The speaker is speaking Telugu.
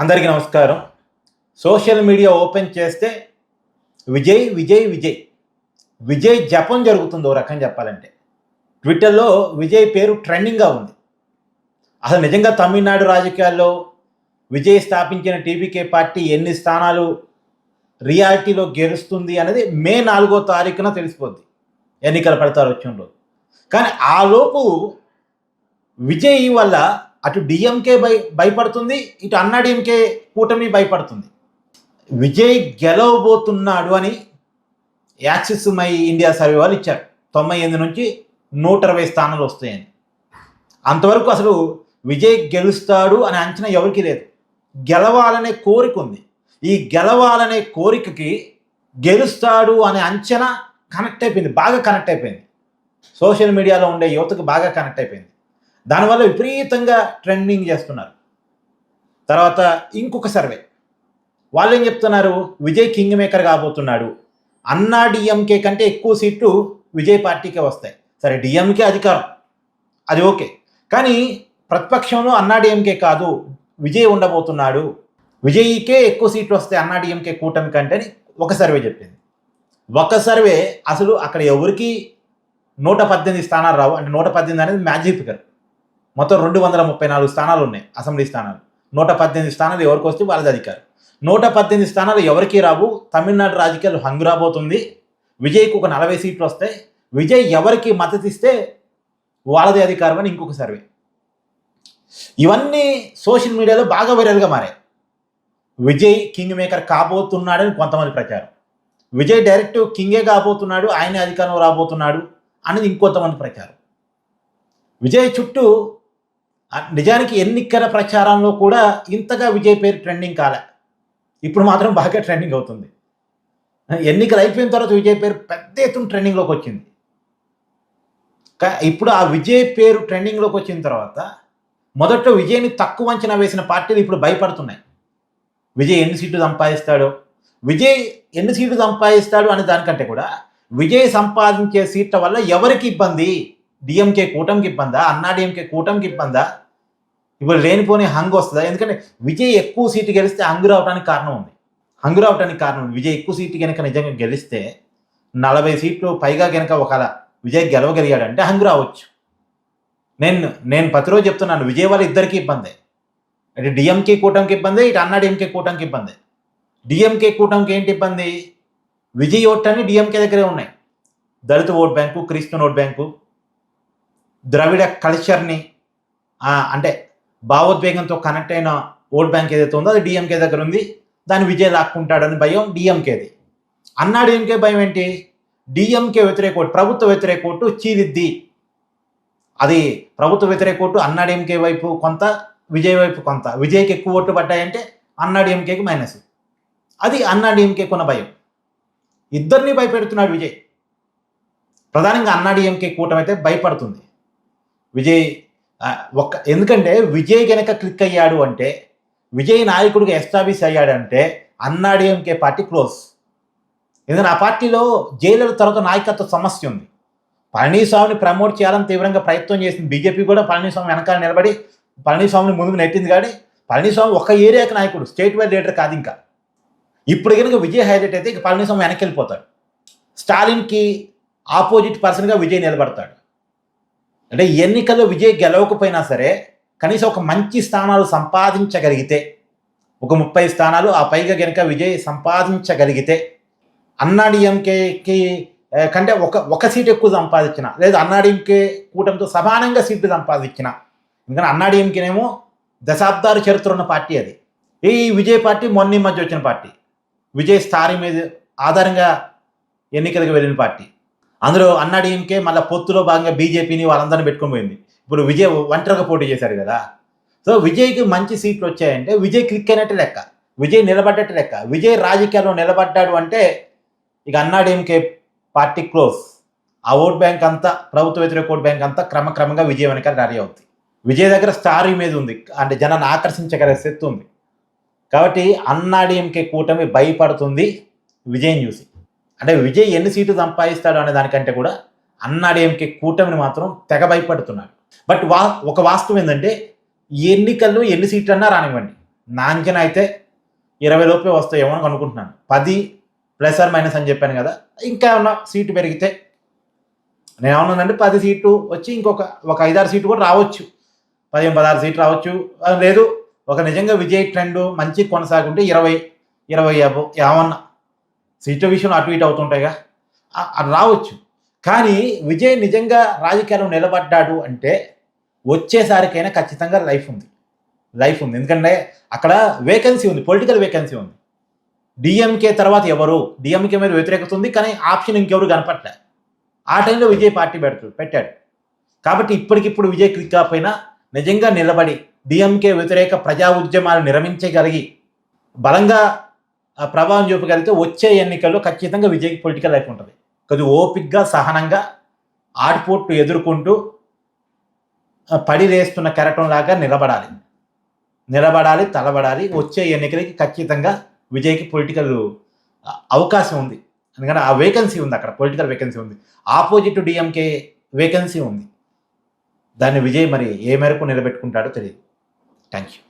అందరికీ నమస్కారం. సోషల్ మీడియా ఓపెన్ చేస్తే విజయ్ విజయ్ విజయ్ విజయ్ జపం జరుగుతుంది. ఓ రకంగా చెప్పాలంటే ట్విట్టర్లో విజయ్ పేరు ట్రెండింగ్గా ఉంది. అసలు నిజంగా తమిళనాడు రాజకీయాల్లో విజయ్ స్థాపించిన టీవీకే పార్టీ ఎన్ని స్థానాలు రియాలిటీలో గెలుస్తుంది అనేది మే 4వ తారీఖున తెలిసిపోద్ది, ఎన్నికల ఫలితాలు వచ్చిన రోజు. కానీ ఆలోపు విజయ్ వల్ల అటు డిఎంకే భయపడుతుంది, ఇటు అన్నాడీఎంకే కూటమి భయపడుతుంది. విజయ్ గెలవబోతున్నాడు అని యాక్సిస్ మై ఇండియా సర్వే వాళ్ళు ఇచ్చారు. 98 నుంచి 120 స్థానాలు వస్తాయని. అంతవరకు అసలు విజయ్ గెలుస్తాడు అనే అంచనా ఎవరికీ లేదు. గెలవాలనే కోరిక ఉంది. ఈ గెలవాలనే కోరికకి గెలుస్తాడు అనే అంచనా కనెక్ట్ అయిపోయింది, బాగా కనెక్ట్ అయిపోయింది. సోషల్ మీడియాలో ఉండే యువతకు బాగా కనెక్ట్ అయిపోయింది. దానివల్ల విపరీతంగా ట్రెండింగ్ చేస్తున్నారు. తర్వాత ఇంకొక సర్వే వాళ్ళు ఏం చెప్తున్నారు, విజయ్ కింగ్ మేకర్ కాబోతున్నాడు, అన్నా డిఎంకే కంటే ఎక్కువ సీట్లు విజయ్ పార్టీకే వస్తాయి. సరే, డిఎంకే అధికారం అది ఓకే, కానీ ప్రతిపక్షంలో అన్నా డిఎంకే కాదు విజయ్ ఉండబోతున్నాడు, విజయ్కే ఎక్కువ సీట్లు వస్తాయి అన్నా డిఎంకే కూటమి కంటే అని ఒక సర్వే చెప్పింది. ఒక సర్వే అసలు అక్కడ ఎవరికి 118 స్థానాలు రావు. అంటే 118 అనేది మ్యాజిక్ ఫిగర్. మొత్తం 234 స్థానాలు ఉన్నాయి అసెంబ్లీ స్థానాలు. 118 స్థానాలు ఎవరికి వస్తే వాళ్ళది అధికారం. 118 స్థానాలు ఎవరికి రావు. తమిళనాడు రాజకీయాలు హంగు రాబోతుంది. విజయ్కి ఒక 40 సీట్లు వస్తాయి. విజయ్ ఎవరికి మద్దతు ఇస్తే వాళ్ళది అధికారం అని ఇంకొక సర్వే. ఇవన్నీ సోషల్ మీడియాలో బాగా వైరల్గా మారాయి. విజయ్ కింగ్ మేకర్ కాబోతున్నాడని కొంతమంది ప్రచారం, విజయ్ డైరెక్ట్ కింగే కాబోతున్నాడు, ఆయనే అధికారం రాబోతున్నాడు అనేది ఇంకొంతమంది ప్రచారం. విజయ్ చుట్టూ నిజానికి ఎన్నికల ప్రచారంలో కూడా ఇంతగా విజయ్ పేరు ట్రెండింగ్ కాలే. ఇప్పుడు మాత్రం బాగా ట్రెండింగ్ అవుతుంది. ఎన్నికలు అయిపోయిన తర్వాత విజయ్ పేరు పెద్ద ఎత్తున ట్రెండింగ్లోకి వచ్చింది. ఇప్పుడు ఆ విజయ్ పేరు ట్రెండింగ్లోకి వచ్చిన తర్వాత మొదట్లో విజయ్ని తక్కువ అంచనా వేసిన పార్టీలు ఇప్పుడు భయపడుతున్నాయి. విజయ్ ఎన్ని సీట్లు సంపాదిస్తాడో, విజయ్ ఎన్ని సీట్లు సంపాదిస్తాడు అనే దానికంటే కూడా విజయ్ సంపాదించే సీట్ల వల్ల ఎవరికి ఇబ్బంది, డిఎంకే కూటమికి ఇబ్బందా, అన్నా డిఎంకే కూటమికి ఇబ్బందా, ఇప్పుడు లేనిపోని హంగు వస్తుందా? ఎందుకంటే విజయ్ ఎక్కువ సీటు గెలిస్తే హంగు రావడానికి కారణం ఉంది. విజయ్ ఎక్కువ సీటు కనుక నిజంగా గెలిస్తే 40 సీట్లు పైగా కనుక ఒకవేళ విజయ్ గెలవగలిగాడంటే హంగు రావచ్చు. నేను ప్రతిరోజు చెప్తున్నాను, విజయ్ వల్ల ఇద్దరికి ఇబ్బందే. అంటే డిఎంకే కూటమికి ఇబ్బంది, ఇటు అన్నా డిఎంకే కూటమికి ఇబ్బంది. డిఎంకే కూటమికి ఏంటి ఇబ్బంది, విజయ్ ఓట్లన్నీ డిఎంకే దగ్గరే ఉన్నాయి. దళిత vote bank, Christian vote bank, Dravida కల్చర్ని అంటే భావోద్వేగంతో కనెక్ట్ అయిన ఓట్ బ్యాంక్ ఏదైతే ఉందో అది డిఎంకే దగ్గర ఉంది. దాన్ని విజయ్ లాక్కుంటాడని భయం డిఎంకేది. అన్నా డిఎంకే భయం ఏంటి, డిఎంకే వ్యతిరేక ఓటు, ప్రభుత్వ వ్యతిరేక ఓటు చీలిద్ది. అది ప్రభుత్వ వ్యతిరేక ఓటు అన్నా డిఎంకే వైపు కొంత, విజయ్ వైపు కొంత. విజయ్కి ఎక్కువ ఓట్లు పడ్డాయంటే అన్నా డిఎంకేకి మైనస్. అది అన్నా డిఎంకేకి ఉన్న భయం. ఇద్దరిని భయపెడుతున్నాడు విజయ్. ప్రధానంగా అన్నా డిఎంకే కూటమి అయితే భయపడుతుంది. విజయ్ ఎందుకంటే విజయ్ గనక క్లిక్ అయ్యాడు అంటే, విజయ్ నాయకుడిగా ఎస్టాబ్లిష్ అయ్యాడంటే అన్నా డిఎంకే పార్టీ క్లోజ్. ఎందుకంటే ఆ పార్టీలో జైలుల తర్వాత నాయకత్వ సమస్య ఉంది. పళనిస్వామిని ప్రమోట్ చేయాలని తీవ్రంగా ప్రయత్నం చేసింది బీజేపీ కూడా. పళనిస్వామి వెనకాల నిలబడి పళనిస్వామిని ముందుకు నెట్టింది. కానీ పళనిస్వామి ఒక ఏరియాకి నాయకుడు, స్టేట్ వైడ్ లీడర్ కాదు. ఇంకా ఇప్పుడు కనుక విజయ్ హైలైట్ అయితే ఇక పళనిస్వామి వెనక్కి వెళ్ళిపోతాడు. స్టాలిన్కి ఆపోజిట్ పర్సన్గా విజయ్ నిలబడతాడు. అంటే ఎన్నికల్లో విజయ్ గెలవకపోయినా సరే కనీసం ఒక మంచి స్థానాలు సంపాదించగలిగితే, ఒక 30 స్థానాలు ఆ పైగా కనుక విజయ్ సంపాదించగలిగితే, అన్నా డిఎంకేకి కంటే ఒక సీట్ ఎక్కువ సంపాదించిన, లేదా అన్నా డిఎంకే కూటమితో సమానంగా సీట్లు సంపాదించిన. ఎందుకంటే అన్నా డిఎంకేనేమో దశాబ్దాల చరిత్ర ఉన్న పార్టీ అది. ఈ విజయ్ పార్టీ మొన్న మధ్య వచ్చిన పార్టీ. విజయ్ స్థాయి మీద ఆధారంగా ఎన్నికలకు వెళ్ళిన పార్టీ. అందులో అన్నా డిఎంకే మళ్ళీ పొత్తులో భాగంగా బీజేపీని వాళ్ళందరినీ పెట్టుకొని పోయింది. ఇప్పుడు విజయ్ ఒంటరిగా పోటీ చేశారు కదా. సో విజయ్కి మంచి సీట్లు వచ్చాయంటే విజయ్ క్లిక్ అయినట్టు లెక్క, విజయ్ నిలబడ్డట్టు లెక్క. విజయ్ రాజకీయాల్లో నిలబడ్డాడు అంటే ఇక అన్నా డిఎంకే పార్టీ క్లోజ్. ఆ ఓట్ బ్యాంక్ అంతా, ప్రభుత్వ వ్యతిరేక ఓట్ బ్యాంక్ అంతా క్రమక్రమంగా విజయ్ వెనకాల రెడీ అవుతుంది. విజయ్ దగ్గర స్టార్ ఇమేజ్ ఉంది, అంటే జనాన్ని ఆకర్షించగల శక్తి ఉంది. కాబట్టి అన్నా డిఎంకే కూటమి భయపడుతుంది విజయ్ని చూసి. అంటే విజయ్ ఎన్ని సీట్లు సంపాదిస్తాడు అనే దానికంటే కూడా అన్నా డిఎంకే కూటమిని మాత్రం తెగ భయపడుతున్నాడు. బట్ ఒక వాస్తవం ఏంటంటే, ఎన్నికల్లో ఎన్ని సీట్లు అన్నా రానివ్వండి, నా అంచనా అయితే 20 లోపే వస్తాయేమో అని అనుకుంటున్నాను. 10 ± అని చెప్పాను కదా, ఇంకా ఏమన్నా సీటు పెరిగితే నేనేమన్నానంటే 10 సీట్లు వచ్చి ఒక 5-6 సీట్లు కూడా రావచ్చు, 15-16 సీట్లు రావచ్చు. లేదు ఒక నిజంగా విజయ్ ట్రెండ్ మంచి కొనసాగుంటే 20 ఏమన్నా సీట్ల విషయంలో అటు ఇటు అవుతుంటాయిగా, అది రావచ్చు. కానీ విజయ్ నిజంగా రాజకీయాల్లో నిలబడ్డాడు అంటే వచ్చేసారికైనా ఖచ్చితంగా లైఫ్ ఉంది. ఎందుకంటే అక్కడ వేకెన్సీ ఉంది, పొలిటికల్ వేకెన్సీ ఉంది. డిఎంకే తర్వాత ఎవరు, డిఎంకే మీద వ్యతిరేకత ఉంది, కానీ ఆప్షన్ ఇంకెవరు కనపట్లే. ఆ టైంలో విజయ్ పార్టీ పెట్టాడు. కాబట్టి ఇప్పటికిప్పుడు విజయ్ క్లిక్ కాకపోయినా నిజంగా నిలబడి డిఎంకే వ్యతిరేక ప్రజా ఉద్యమాలు నిర్మించగలిగి బలంగా ప్రభావం చూపగలిగితే వచ్చే ఎన్నికల్లో ఖచ్చితంగా విజయ్కి పొలిటికల్ లైఫ్ ఉంటుంది. కొద్దిగా ఓపిక్గా సహనంగా ఆటుపోట్లు ఎదుర్కొంటూ పడి లేస్తున్న కెరటంలాగా నిలబడాలి, తలబడాలి. వచ్చే ఎన్నికలకి ఖచ్చితంగా విజయ్కి పొలిటికల్ అవకాశం ఉంది. ఎందుకంటే ఆ వేకెన్సీ ఉంది, అక్కడ పొలిటికల్ వేకెన్సీ ఉంది. ఆపోజిట్ డిఎంకే వేకెన్సీ ఉంది. దాన్ని విజయ్ మరి ఏ మేరకు నిలబెట్టుకుంటాడో తెలియదు. Thank you.